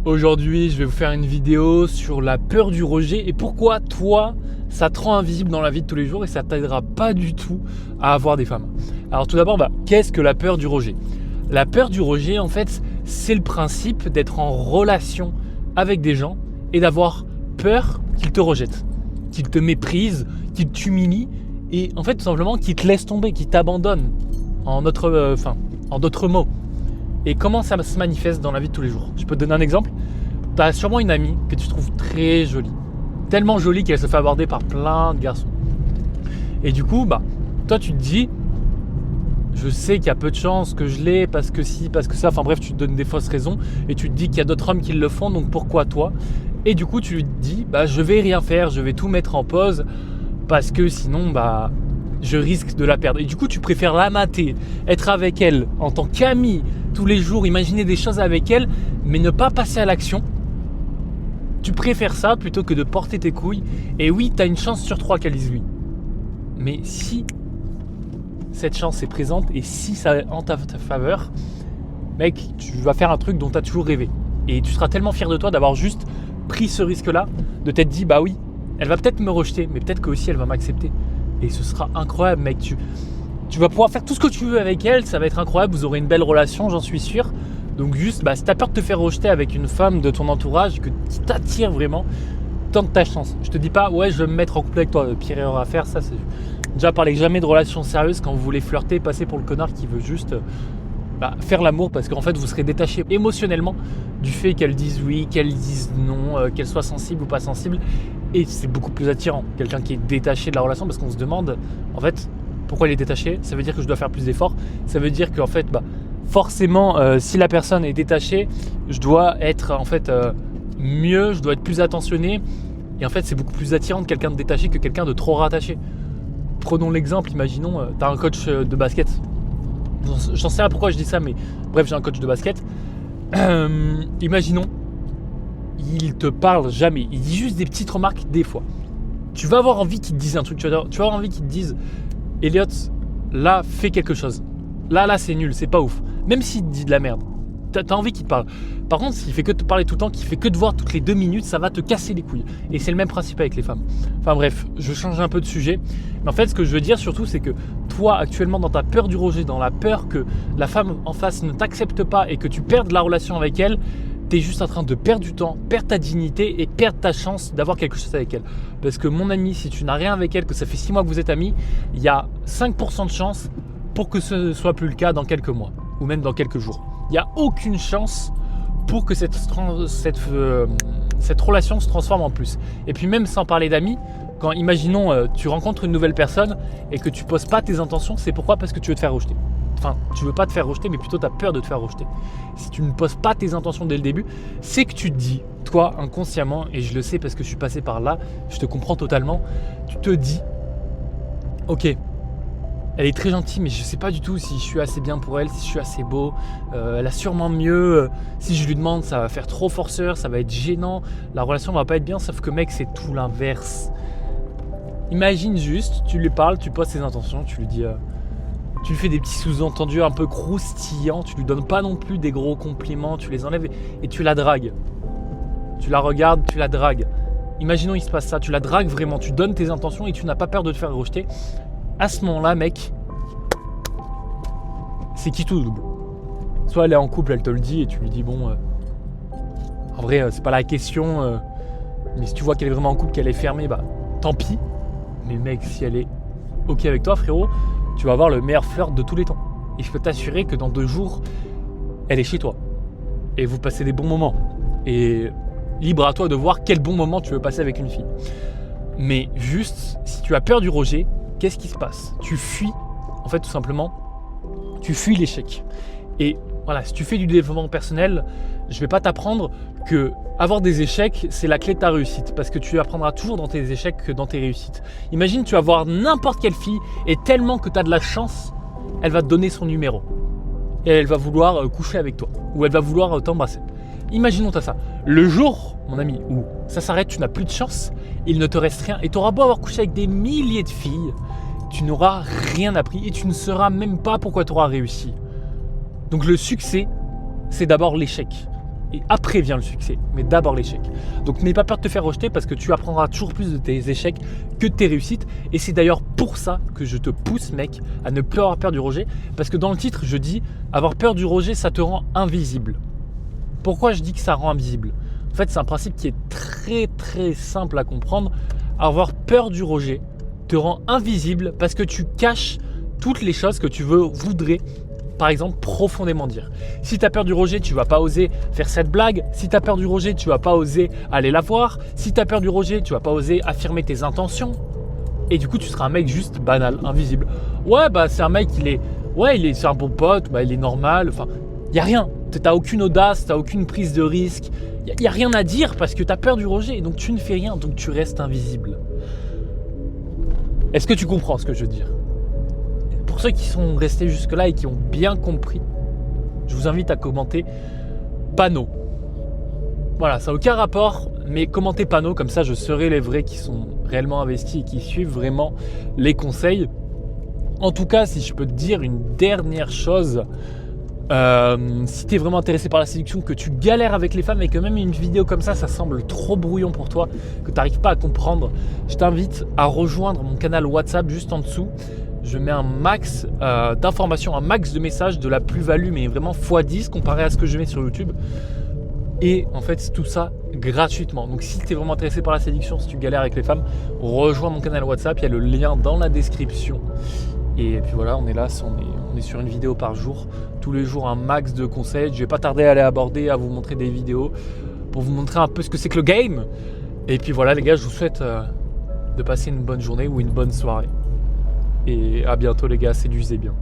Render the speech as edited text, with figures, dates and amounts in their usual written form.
Aujourd'hui, je vais vous faire une vidéo sur la peur du rejet et pourquoi toi, ça te rend invisible dans la vie de tous les jours et ça t'aidera pas du tout à avoir des femmes. Alors tout d'abord, qu'est-ce que la peur du rejet ? La peur du rejet, en fait, c'est le principe d'être en relation avec des gens et d'avoir peur qu'ils te rejettent, qu'ils te méprisent, qu'ils t'humilient et en fait tout simplement qu'ils te laissent tomber, qu'ils t'abandonnent en d'autres mots. Et comment ça se manifeste dans la vie de tous les jours ? Je peux te donner un exemple. Tu as sûrement une amie que tu trouves très jolie. Tellement jolie qu'elle se fait aborder par plein de garçons. Et du coup, toi tu te dis, je sais qu'il y a peu de chances que je l'ai parce que si, parce que ça. Enfin bref, tu te donnes des fausses raisons et tu te dis qu'il y a d'autres hommes qui le font, donc pourquoi toi ? Et du coup, tu lui dis, je vais rien faire, je vais tout mettre en pause parce que sinon, je risque de la perdre. Et du coup, tu préfères la mater, être avec elle en tant qu'amie tous les jours, imaginer des choses avec elle, mais ne pas passer à l'action. Tu préfères ça plutôt que de porter tes couilles. Et oui, tu as une chance sur 3 qu'elle dise oui. Mais si cette chance est présente et si ça est en ta faveur, mec, tu vas faire un truc dont tu as toujours rêvé. Et tu seras tellement fier de toi d'avoir juste pris ce risque-là, de t'être dit, oui, elle va peut-être me rejeter, mais peut-être que aussi elle va m'accepter. Et ce sera incroyable, mec. Tu vas pouvoir faire tout ce que tu veux avec elle, ça va être incroyable, vous aurez une belle relation, j'en suis sûr. Donc juste, si tu as peur de te faire rejeter avec une femme de ton entourage qui t'attire vraiment, tente ta chance. Je te dis pas, je vais me mettre en couple avec toi, pire erreur à faire, ça c'est... Déjà, parlez jamais de relations sérieuses quand vous voulez flirter, passer pour le connard qui veut juste faire l'amour parce qu'en fait vous serez détaché émotionnellement du fait qu'elle dise oui, qu'elle dise non, qu'elle soit sensible ou pas sensible. Et c'est beaucoup plus attirant, quelqu'un qui est détaché de la relation parce qu'on se demande, en fait, pourquoi il est détaché ? Ça veut dire que je dois faire plus d'efforts. Ça veut dire qu'en fait, forcément, si la personne est détachée, je dois être mieux, je dois être plus attentionné. Et en fait, c'est beaucoup plus attirant de quelqu'un de détaché que quelqu'un de trop rattaché. Prenons l'exemple, imaginons, tu as un coach de basket. J'en sais pas pourquoi je dis ça, mais bref, j'ai un coach de basket. Imaginons, il te parle jamais, il dit juste des petites remarques des fois. Tu vas avoir envie qu'il te dise un truc, tu vas avoir envie qu'il te dise Elliot, là, fais quelque chose. Là, c'est nul, c'est pas ouf. Même s'il te dit de la merde, t'as envie qu'il te parle. Par contre, s'il fait que te parler tout le temps, qu'il fait que te voir toutes les 2 minutes, ça va te casser les couilles. Et c'est le même principe avec les femmes. Enfin bref, je change un peu de sujet. Mais en fait, ce que je veux dire surtout, c'est que toi, actuellement, dans ta peur du rejet, dans la peur que la femme en face ne t'accepte pas et que tu perdes la relation avec elle, t'es juste en train de perdre du temps, perdre ta dignité et perdre ta chance d'avoir quelque chose avec elle. Parce que mon ami, si tu n'as rien avec elle, que ça fait 6 mois que vous êtes amis, il y a 5% de chance pour que ce ne soit plus le cas dans quelques mois ou même dans quelques jours. Il n'y a aucune chance pour que cette relation se transforme en plus. Et puis même sans parler d'amis, quand imaginons tu rencontres une nouvelle personne et que tu poses pas tes intentions, c'est pourquoi ? Parce que tu veux te faire rejeter. Enfin, tu veux pas te faire rejeter, mais plutôt tu as peur de te faire rejeter. Si tu ne poses pas tes intentions dès le début, c'est que tu te dis, toi inconsciemment, et je le sais parce que je suis passé par là, je te comprends totalement, tu te dis, ok, elle est très gentille, mais je sais pas du tout si je suis assez bien pour elle, si je suis assez beau, elle a sûrement mieux, si je lui demande, ça va faire trop forceur, ça va être gênant, la relation va pas être bien, sauf que mec, c'est tout l'inverse. Imagine juste, tu lui parles, tu poses tes intentions, tu lui dis... Tu lui fais des petits sous-entendus un peu croustillants, tu lui donnes pas non plus des gros compliments, tu les enlèves et tu la dragues. Tu la regardes, tu la dragues. Imaginons il se passe ça, tu la dragues vraiment, tu donnes tes intentions et tu n'as pas peur de te faire rejeter. À ce moment-là, mec, c'est qui tout double. Soit elle est en couple, elle te le dit et tu lui dis en vrai c'est pas la question, mais si tu vois qu'elle est vraiment en couple, qu'elle est fermée, tant pis. Mais mec, si elle est ok avec toi, frérot, tu vas avoir le meilleur flirt de tous les temps. Et je peux t'assurer que dans 2 jours, elle est chez toi. Et vous passez des bons moments. Et libre à toi de voir quel bon moment tu veux passer avec une fille. Mais juste, si tu as peur du rejet, qu'est-ce qui se passe ? Tu fuis, en fait tout simplement, tu fuis l'échec. Et voilà, si tu fais du développement personnel, je ne vais pas t'apprendre que avoir des échecs, c'est la clé de ta réussite. Parce que tu apprendras toujours dans tes échecs que dans tes réussites. Imagine, tu vas voir n'importe quelle fille et tellement que tu as de la chance, elle va te donner son numéro. Et elle va vouloir coucher avec toi. Ou elle va vouloir t'embrasser. Imaginons t'as ça. Le jour, mon ami, où ça s'arrête, tu n'as plus de chance, il ne te reste rien. Et tu auras beau avoir couché avec des milliers de filles, tu n'auras rien appris et tu ne sauras même pas pourquoi tu auras réussi. Donc le succès, c'est d'abord l'échec. et après vient le succès, mais d'abord l'échec. Donc n'aie pas peur de te faire rejeter parce que tu apprendras toujours plus de tes échecs que de tes réussites. Et c'est d'ailleurs pour ça que je te pousse, mec, à ne plus avoir peur du rejet. Parce que dans le titre, je dis avoir peur du rejet, ça te rend invisible. Pourquoi je dis que ça rend invisible ? En fait, c'est un principe qui est très très simple à comprendre. Avoir peur du rejet te rend invisible parce que tu caches toutes les choses que tu voudrais, par exemple, profondément dire. Si tu as peur du rejet, tu ne vas pas oser faire cette blague. Si tu as peur du rejet, tu ne vas pas oser aller la voir. Si tu as peur du rejet, tu ne vas pas oser affirmer tes intentions. Et du coup, tu seras un mec juste banal, invisible. Ouais, bah c'est un mec, c'est un bon pote, bah, il est normal. Enfin, il n'y a rien. Tu n'as aucune audace, tu n'as aucune prise de risque. Il n'y a rien à dire parce que tu as peur du rejet. Et donc, tu ne fais rien. Donc, tu restes invisible. Est-ce que tu comprends ce que je veux dire ? Pour ceux qui sont restés jusque-là et qui ont bien compris, je vous invite à commenter panneau. Voilà, ça n'a aucun rapport, mais commentez panneau, comme ça je saurai les vrais qui sont réellement investis et qui suivent vraiment les conseils. En tout cas, si je peux te dire une dernière chose, si tu es vraiment intéressé par la séduction, que tu galères avec les femmes et que même une vidéo comme ça semble trop brouillon pour toi, que tu n'arrives pas à comprendre, je t'invite à rejoindre mon canal WhatsApp juste en dessous. Je mets un max d'informations, un max de messages, de la plus-value, mais vraiment x10 comparé à ce que je mets sur YouTube. Et en fait, tout ça gratuitement. Donc si tu es vraiment intéressé par la séduction, si tu galères avec les femmes, rejoins mon canal WhatsApp, il y a le lien dans la description. Et puis voilà, on est là, on est sur une vidéo par jour. Tous les jours, un max de conseils. Je vais pas tarder à les aborder, à vous montrer des vidéos pour vous montrer un peu ce que c'est que le game. Et puis voilà les gars, je vous souhaite de passer une bonne journée ou une bonne soirée. Et à bientôt les gars, séduisez bien.